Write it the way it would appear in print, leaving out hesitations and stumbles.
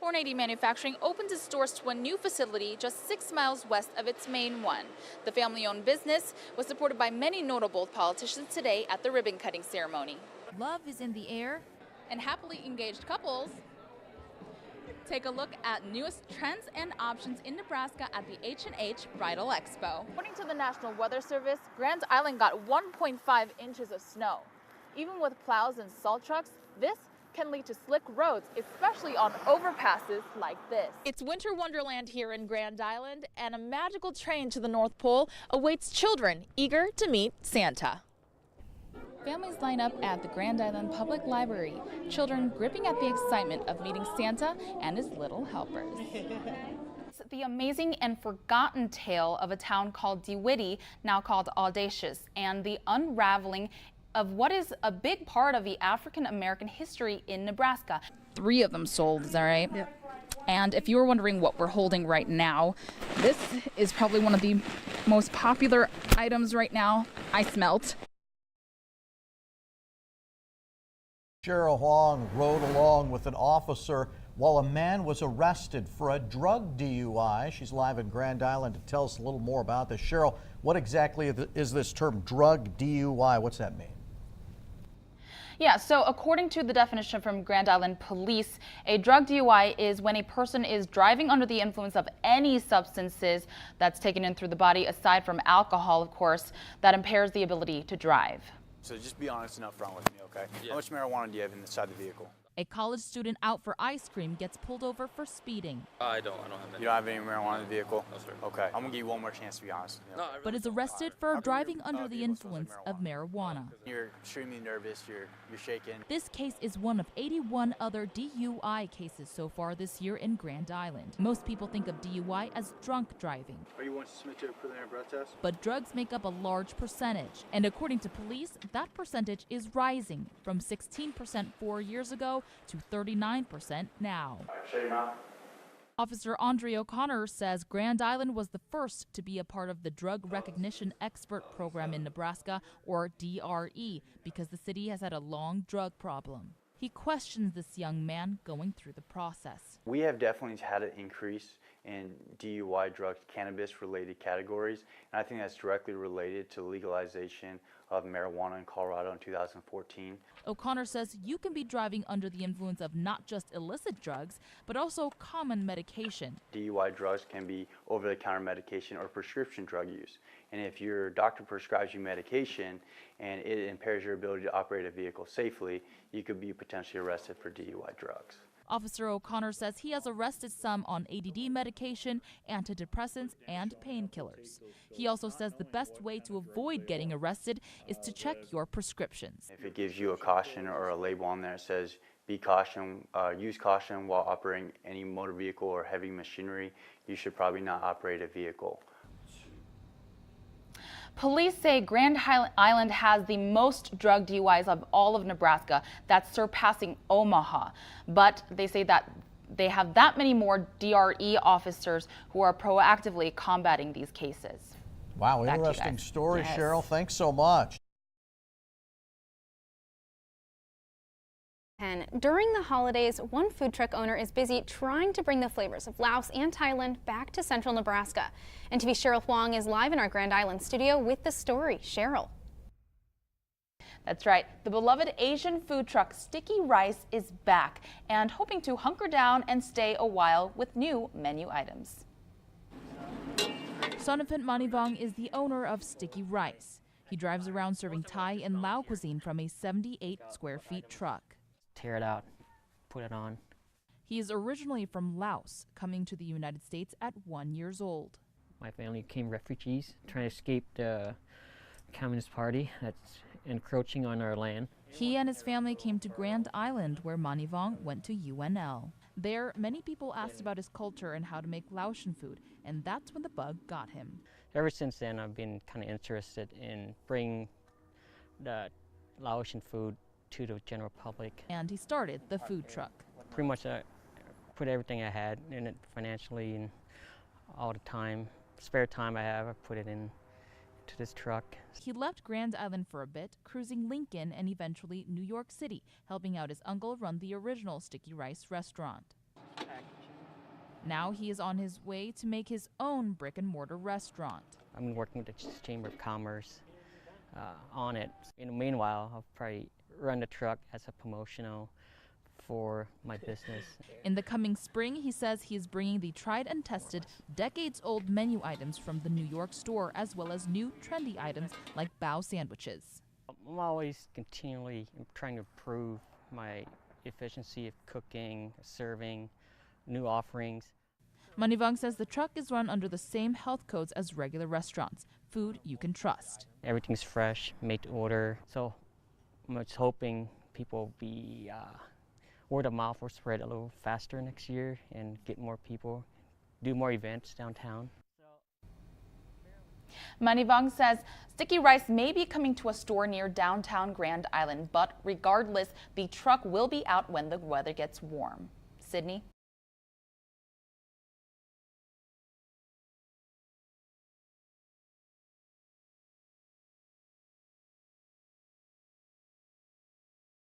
490 Manufacturing opens its doors to a new facility just 6 miles west of its main one. The family-owned business was supported by many notable politicians today at the ribbon-cutting ceremony. Love is in the air, and happily engaged couples take a look at newest trends and options in Nebraska at the H&H Bridal Expo. According to the National Weather Service, Grand Island got 1.5 inches of snow. Even with plows and salt trucks, this can lead to slick roads, especially on overpasses like this. It's winter wonderland here in Grand Island, and a magical train to the North Pole awaits children eager to meet Santa. Families line up at the Grand Island Public Library, children gripping at the excitement of meeting Santa and his little helpers. It's the amazing and forgotten tale of a town called DeWitt, now called Audacious, and the unraveling of what is a big part of the African-American history in Nebraska. 3 of them sold, is that right? Yeah. And if you were wondering what we're holding right now, this is probably one of the most popular items right now, ice melt. Cheryl Hwang rode along with an officer while a man was arrested for a drug DUI. She's live in Grand Island to tell us a little more about this. Cheryl, what exactly is this term drug DUI? What's that mean? Yeah, so according to the definition from Grand Island Police, a drug DUI is when a person is driving under the influence of any substances that's taken in through the body, aside from alcohol, of course, that impairs the ability to drive. So just be honest and upfront with me, okay? Yeah. How much marijuana do you have inside the vehicle? A college student out for ice cream gets pulled over for speeding. I don't have any. You don't have any marijuana in the vehicle? No, sir. Okay, I'm gonna give you one more chance to be honest. No, really but is arrested for driving under the influence of marijuana. You're extremely nervous, you're shaking. This case is one of 81 other DUI cases so far this year in Grand Island. Most people think of DUI as drunk driving. Are you wanting to submit to a preliminary breath test? But drugs make up a large percentage. And according to police, that percentage is rising from 16% 4 years ago to 39% now. Officer Andre O'Connor says Grand Island was the first to be a part of the Drug Recognition Expert Program in Nebraska, or DRE, because the city has had a long drug problem. He questions this young man going through the process. We have definitely had an increase in DUI drugs, cannabis-related categories, and I think that's directly related to legalization of marijuana in Colorado in 2014. O'Connor says you can be driving under the influence of not just illicit drugs, but also common medication. DUI drugs can be over-the-counter medication or prescription drug use. And if your doctor prescribes you medication and it impairs your ability to operate a vehicle safely, you could be potentially arrested for DUI drugs. Officer O'Connor says he has arrested some on ADD medication, antidepressants, and painkillers. He also says the best way to avoid getting arrested is to check your prescriptions. If it gives you a caution or a label on there that says be caution, use caution while operating any motor vehicle or heavy machinery, you should probably not operate a vehicle. Police say Grand Island has the most drug DUIs of all of Nebraska. That's surpassing Omaha. But they say that they have that many more DRE officers who are proactively combating these cases. Wow, interesting story, yes. Cheryl. Thanks so much. And during the holidays, one food truck owner is busy trying to bring the flavors of Laos and Thailand back to central Nebraska. And TV's Cheryl Hwang is live in our Grand Island studio with the story. Cheryl. That's right. The beloved Asian food truck Sticky Rice is back and hoping to hunker down and stay a while with new menu items. Sonaphin Manivong is the owner of Sticky Rice. He drives around serving Thai and Lao cuisine from a 78 square feet truck. Tear it out, put it on. He is originally from Laos, coming to the United States at 1 year old. My family became refugees, trying to escape the Communist Party that's encroaching on our land. He and his family came to Grand Island, where Manivong went to UNL. There, many people asked about his culture and how to make Laotian food, and that's when the bug got him. Ever since then, I've been kind of interested in bringing the Laotian food to the general public. And he started the food truck. Pretty much put everything I had in it financially, and all the time, spare time I have, I put it in to this truck. He left Grand Island for a bit, cruising Lincoln and eventually New York City, helping out his uncle run the original Sticky Rice restaurant. Now he is on his way to make his own brick-and-mortar restaurant. I'm working with the Chamber of Commerce on it. In the meanwhile, I'll probably run the truck as a promotional for my business. In the coming spring, he says he is bringing the tried and tested, decades-old menu items from the New York store, as well as new trendy items like bao sandwiches. I'm always continually trying to improve my efficiency of cooking, serving, new offerings. Manivong says the truck is run under the same health codes as regular restaurants, food you can trust. Everything's fresh, made to order, so I'm just hoping people will be word of mouth will spread a little faster next year and get more people, do more events downtown. Manivong says sticky rice may be coming to a store near downtown Grand Island, but regardless, the truck will be out when the weather gets warm. Sydney?